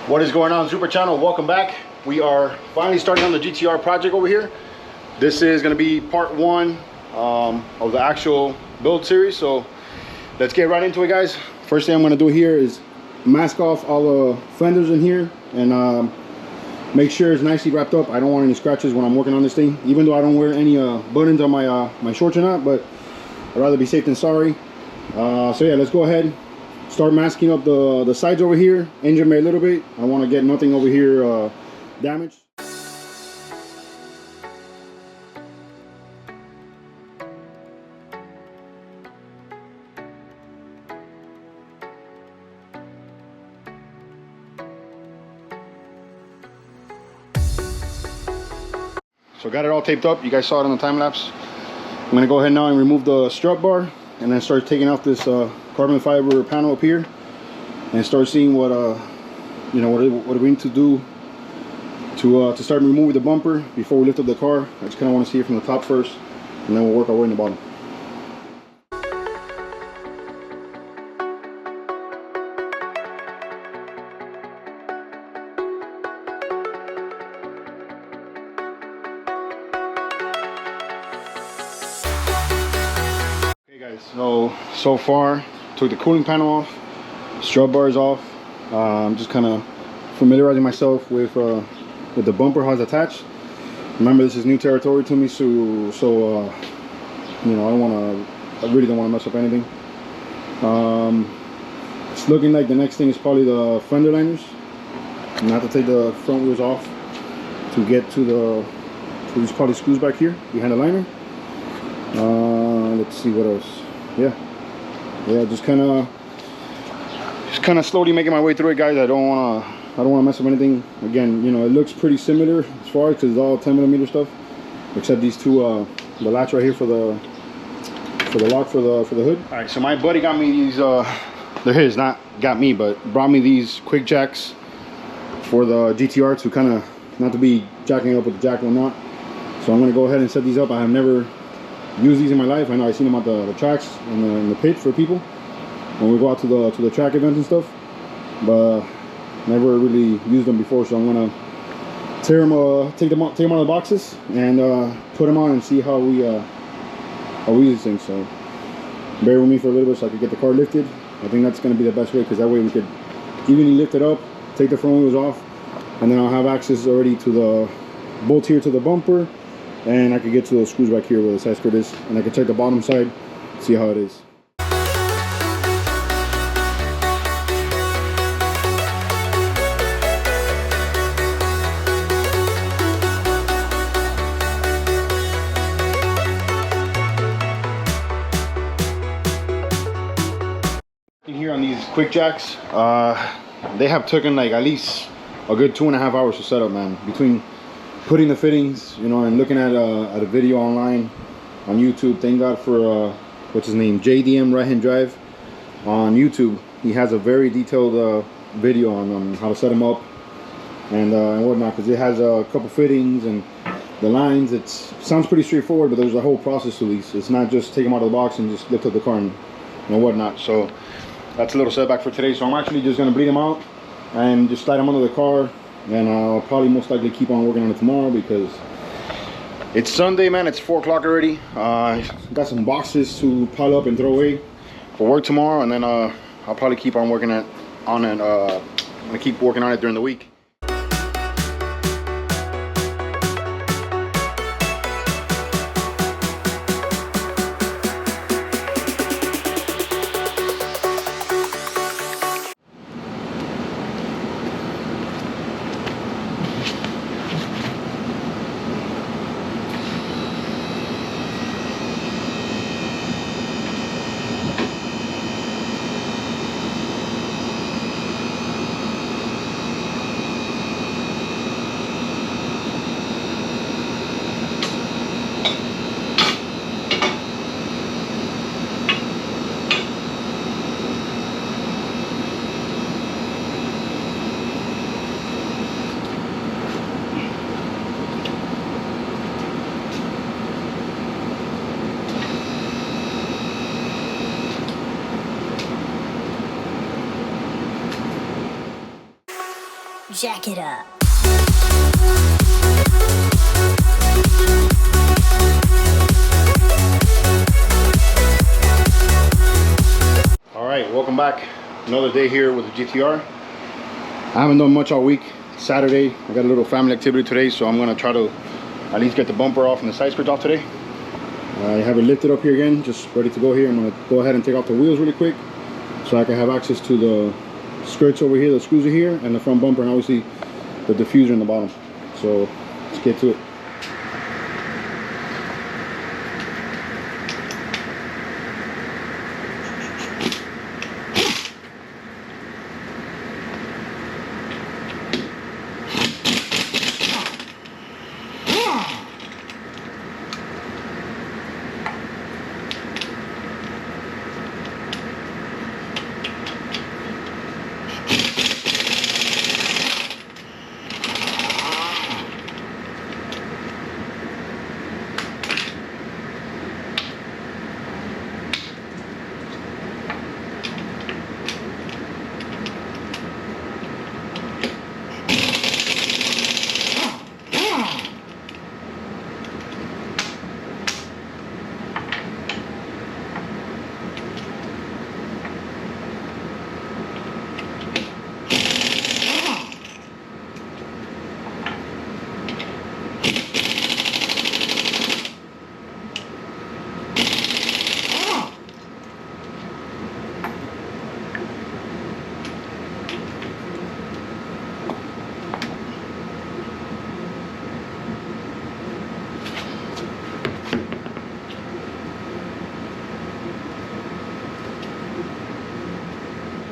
What is going on, Super Channel? Welcome back. We are finally starting on the GTR project over here. This is going to be part one of the actual build series, so let's get right into it, guys. First thing I'm going to do here is mask off all the fenders in here and make sure it's nicely wrapped up. I don't want any scratches when I'm working on this thing, even though I don't wear any buttons on my my shorts or not, but I'd rather be safe than sorry. So yeah, let's go ahead, start masking up the sides over here, engine bay a little bit. I want to get nothing over here damaged. So got it all taped up. You guys saw it on the time lapse. I'm gonna go ahead now and remove the strut bar and then start taking off this carbon fiber panel up here and start seeing what you know, what we need to do to start removing the bumper before we lift up the car. I just kind of want to see it from the top first, and then we'll work our way in the bottom. So far, took the cooling panel off, strut bar is off. I'm just kind of familiarizing myself with the bumper, how it's attached. Remember, this is new territory to me, so you know, I really don't want to mess up anything. It's looking like the next thing is probably the fender liners. I'm gonna have to take the front wheels off to get to these probably screws back here behind the liner. Let's see what else. Yeah, just kind of slowly making my way through it, guys. I don't want to mess up anything. Again, you know, it looks pretty similar as far as, because it's all 10mm stuff, except these two, the latch right here for the lock for the hood. All right, so my buddy got me these. They're his, not got me, but brought me these quick jacks for the GTR to kind of not to be jacking up with the jack and whatnot. So I'm gonna go ahead and set these up. I have never used these in my life. I know I've seen them at the tracks in the pit for people when we go out to the track events and stuff, but never really used them before. So I'm gonna take them out of the boxes and put them on and see how we use these things. So bear with me for a little bit so I can get the car lifted. I think that's gonna be the best way, because that way we could evenly lift it up, take the front wheels off, and then I'll have access already to the bolt here to the bumper, and I could get to those screws back here where the side skirt is, and I can check the bottom side, see how it is. Here on these quick jacks, they have taken like at least a good 2.5 hours to set up, man. Between putting the fittings, you know, and looking at a video online on YouTube. Thank God for what's his name, JDM Right Hand Drive on YouTube. He has a very detailed video on how to set them up and whatnot, because it has a couple fittings and the lines. It sounds pretty straightforward, but there's a whole process to these. It's not just take them out of the box and just lift up the car and whatnot. So that's a little setback for today. So I'm actually just gonna bleed them out and just slide them under the car, and I'll probably most likely keep on working on it tomorrow, because it's Sunday, man. It's 4 o'clock already. Got some boxes to pile up and throw away for work tomorrow, and then I'll probably keep on working on it. I'm gonna keep working on it during the week. Jack it up. All right, welcome back. Another day here with the GTR. I haven't done much all week. Saturday, I got a little family activity today, so I'm gonna try to at least get the bumper off and the side skirts off today. I have it lifted up here again, just ready to go here. I'm gonna go ahead and take off the wheels really quick so I can have access to the skirts over here, the screws are here, and the front bumper, and obviously the diffuser in the bottom. So let's get to it.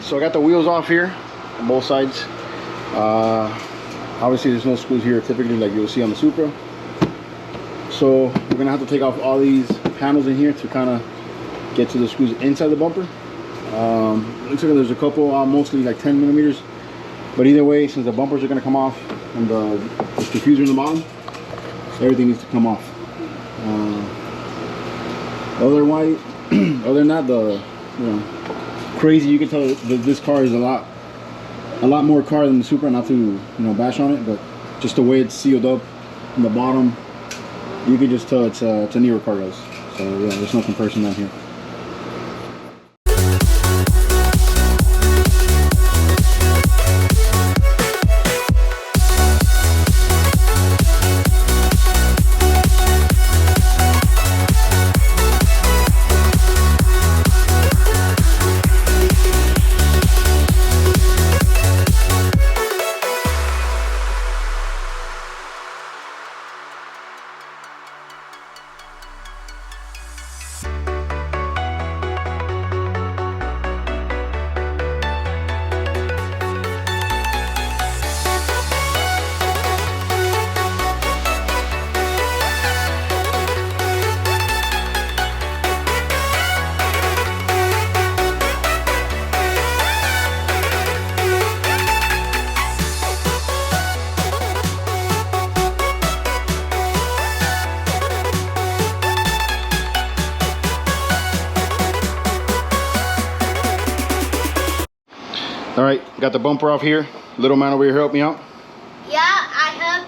So I got the wheels off here on both sides. Obviously there's no screws here typically like you'll see on the Supra. So we're gonna have to take off all these panels in here to kind of get to the screws inside the bumper. Looks like there's a couple, mostly like 10 millimeters. But either way, since the bumpers are gonna come off and the diffuser in the bottom, everything needs to come off. Otherwise, other than that, crazy, you can tell that this car is a lot more car than the Supra. Not to bash on it, but just the way it's sealed up in the bottom, you can just tell it's a newer car, guys. So yeah, there's no comparison down here. All right, got the bumper off here. Little man over here help me out. Yeah, I help.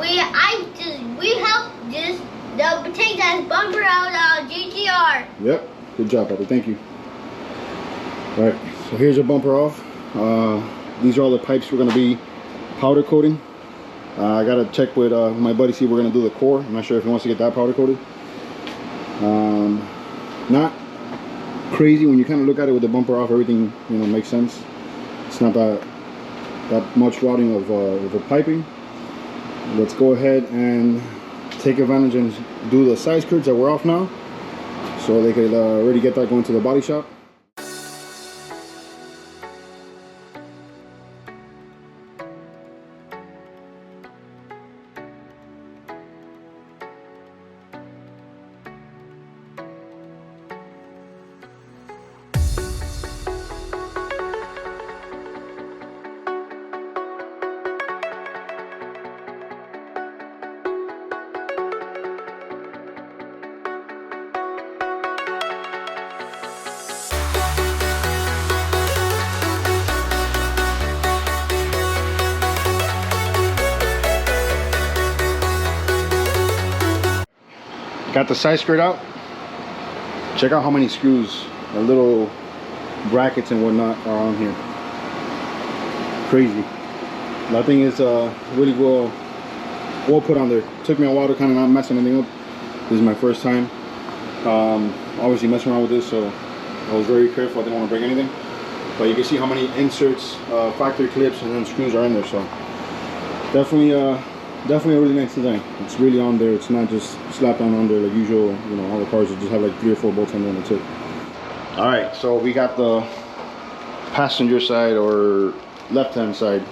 We help just take that bumper out of GTR. Yep, good job, Papa. Thank you. All right, so here's your bumper off. These are all the pipes we're gonna be powder coating. I gotta check with my buddy, see if we're gonna do the core. I'm not sure if he wants to get that powder coated. Not crazy when you kind of look at it with the bumper off. Everything makes sense. It's not that much routing of the piping. Let's go ahead and take advantage and do the side skirts that we're off now, so they could already get that going to the body shop. Got the side skirt out. Check out how many screws, the little brackets and whatnot are on here. Crazy. That thing is really well put on there. Took me a while to kind of not mess anything up. This is my first time obviously messing around with this, so I was very careful. I didn't want to break anything. But you can see how many inserts, factory clips, and then screws are in there. So definitely a really nice design. It's really on there. It's not just slapped on under like usual. You know, all the cars that just have like 3 or 4 bolts on there and that's it. All right, so we got the passenger side or left-hand side.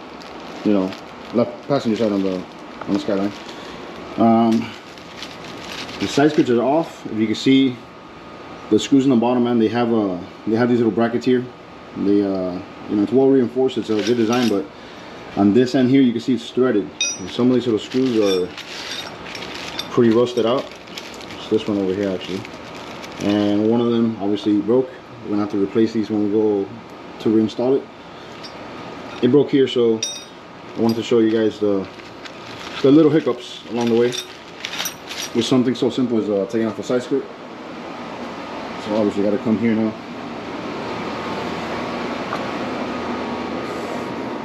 You know, left passenger side on the Skyline. The side skirts are off. If you can see, the screws in the bottom, man, they have these little brackets here. They you know, it's well reinforced. It's a good design, but on this end here, you can see it's threaded. And some of these little screws are pretty rusted out. It's this one over here actually, and one of them obviously broke. We're gonna have to replace these when we go to reinstall it. It broke here, so I wanted to show you guys the little hiccups along the way with something so simple as taking off a side skirt. So obviously got to come here now.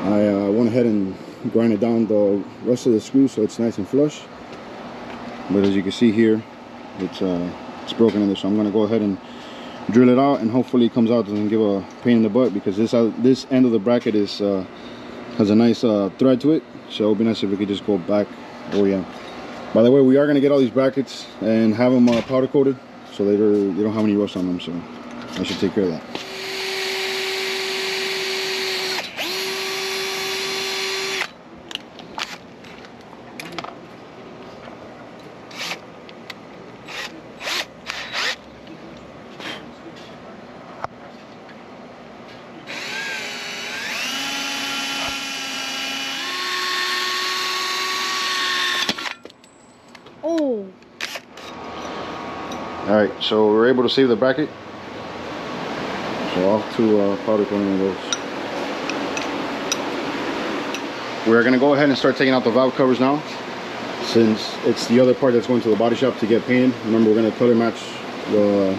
I went ahead and grinded down the rest of the screws so it's nice and flush. But as you can see here, it's broken in there. So I'm going to go ahead and drill it out, and hopefully it comes out, doesn't give a pain in the butt, because this end of the bracket is has a nice thread to it. So it would be nice if we could just go back. Oh yeah, by the way, we are going to get all these brackets and have them powder coated so they don't have any rust on them, so I should take care of that. Oh. Alright, so we're able to save the bracket. So off to powder coating those. We're going to go ahead and start taking out the valve covers now, since it's the other part that's going to the body shop to get painted. Remember, we're going to color match the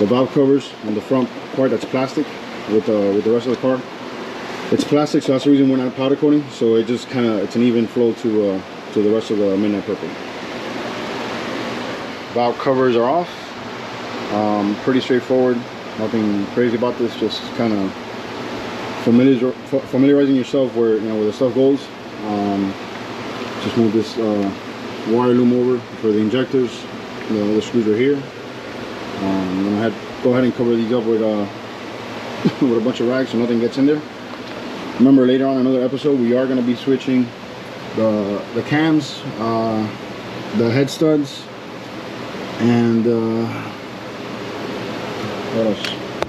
valve covers on the front part that's plastic with the rest of the car. It's plastic, so that's the reason we're not powder coating. So it just it's an even flow to the rest of the midnight purple. Valve covers are off. Pretty straightforward. Nothing crazy about this. Just kind of familiarizing yourself where the stuff goes. Just move this wire loom over for the injectors. The screws are here. I'm gonna go ahead and cover these up with with a bunch of rags so nothing gets in there. Remember, later on in another episode, we are going to be switching the cams, the head studs, and what else?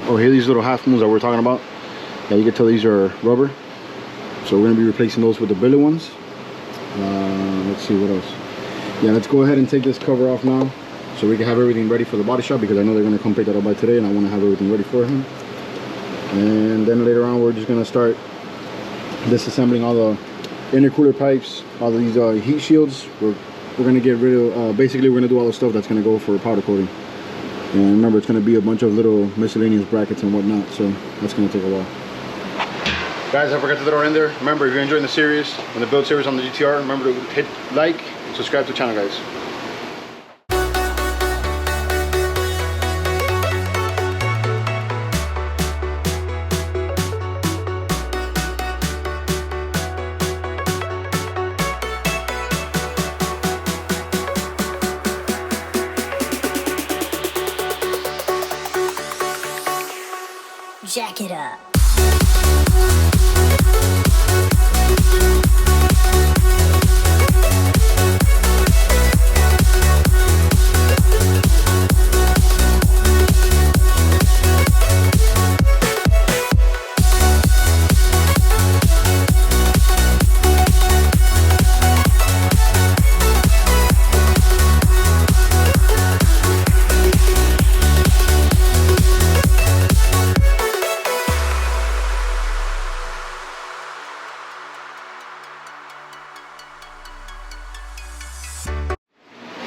Oh, here, these little half moons that we're talking about. Yeah, you can tell these are rubber, so we're going to be replacing those with the billet ones. Let's see what else. Yeah, let's go ahead and take this cover off now, so we can have everything ready for the body shop, because I know they're going to come pick that up by today, and I want to have everything ready for him. And then later on, we're just going to start disassembling all the intercooler pipes, all these heat shields. We're going to get rid of, basically we're going to do all the stuff that's going to go for powder coating. And remember, it's going to be a bunch of little miscellaneous brackets and whatnot, so that's going to take a while. Guys, I forgot to throw it in there. Remember, if you're enjoying the series and the build series on the GTR, remember to hit like and subscribe to the channel, guys. Jack it up.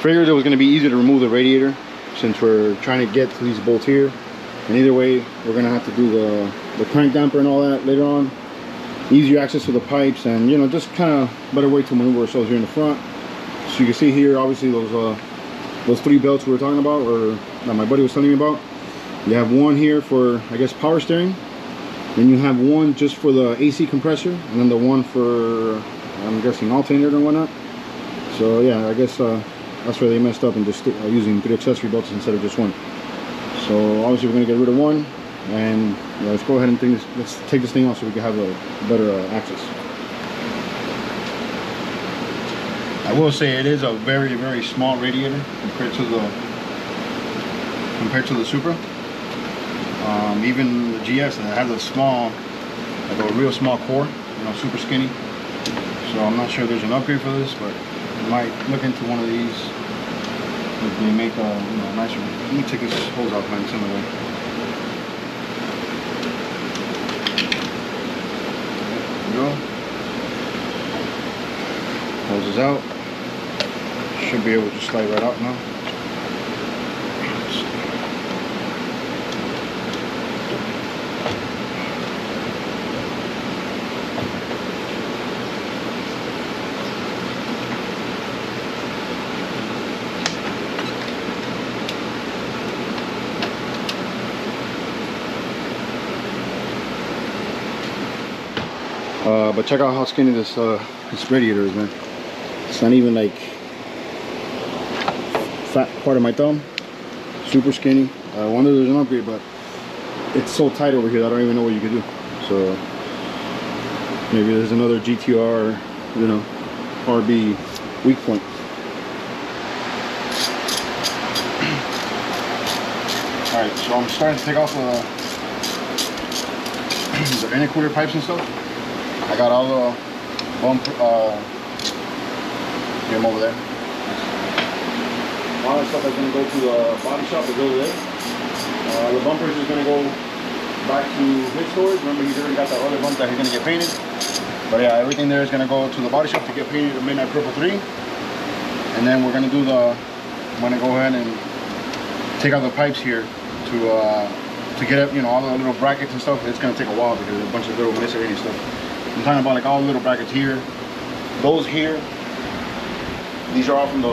figured it was going to be easier to remove the radiator since we're trying to get to these bolts here. And either way, we're going to have to do the crank damper and all that later on. Easier access to the pipes, and you know, just kind of better way to maneuver ourselves here in the front. So you can see here, obviously those 3 belts we were talking about, or that my buddy was telling me about. You have one here for, I guess, power steering. Then you have one just for the AC compressor, and then the one for, I'm guessing, alternator and whatnot. So yeah, I guess that's where they messed up and just using 3 accessory belts instead of just one. So obviously we're gonna get rid of one, and yeah, let's go ahead and let's take this thing off so we can have a better access. I will say it is a very, very small radiator compared to the Supra. Even the GS, it has a small, like a real small core, you know, super skinny. So I'm not sure there's an upgrade for this, but I might look into one of these if they make a, you know, nicer. Let me take this hose off, man. It's in the way. There we go. Hose is out. Should be able to slide right out now. But check out how skinny this radiator is, man. It's not even like fat part of my thumb. Super skinny. I wonder if there's an upgrade, but it's so tight over here that I don't even know what you can do. So maybe there's another GTR, you know, RB weak point. All right, so I'm starting to take off the intercooler pipes and stuff. I got all the bump, get them over there. All that stuff that's going to go to the body shop is over there. The bumper is just going to go back to his storage. Remember, he's already got that other bump that he's going to get painted. But yeah, everything there is going to go to the body shop to get painted the Midnight Purple 3. And then we're going to do I'm going to go ahead and take out the pipes here to get up, you know, all the little brackets and stuff. It's going to take a while because there's a bunch of little miscellaneous stuff. I'm talking about like all the little brackets here, those here. These are all from the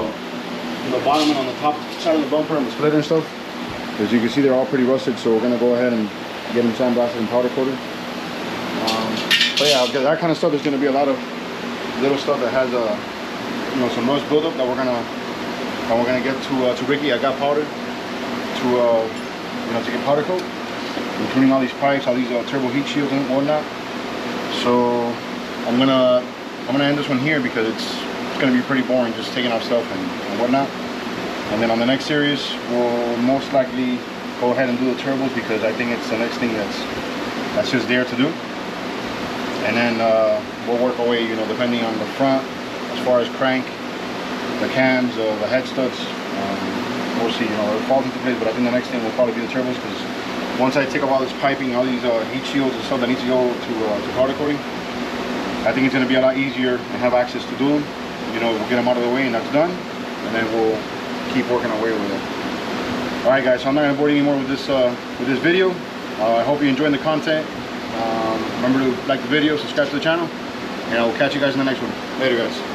bottom and on the top side of the bumper and the splitter and stuff. As you can see, they're all pretty rusted, so we're gonna go ahead and get them sandblasted and powder coated. But yeah, that kind of stuff is gonna be a lot of little stuff that has you know, some rust buildup that we're gonna get to Ricky. I got powder to you know, to get powder coat, including all these pipes, all these turbo heat shields and whatnot. So I'm gonna end this one here because it's gonna be pretty boring just taking off stuff and whatnot. And then on the next series we'll most likely go ahead and do the turbos because I think it's the next thing that's just there to do. And then we'll work our way, you know, depending on the front as far as crank, the cams, the head studs. We'll see, you know, it falls into place, but I think the next thing will probably be the turbos because once I take off all this piping, all these heat shields and stuff that need to go to powder coating, I think it's going to be a lot easier and have access to do them. You know, we'll get them out of the way and that's done, and then we'll keep working our way with it. All right, guys. So I'm not going to bore you anymore with this video. I hope you're enjoying the content. Remember to like the video, subscribe to the channel, and I will catch you guys in the next one. Later, guys.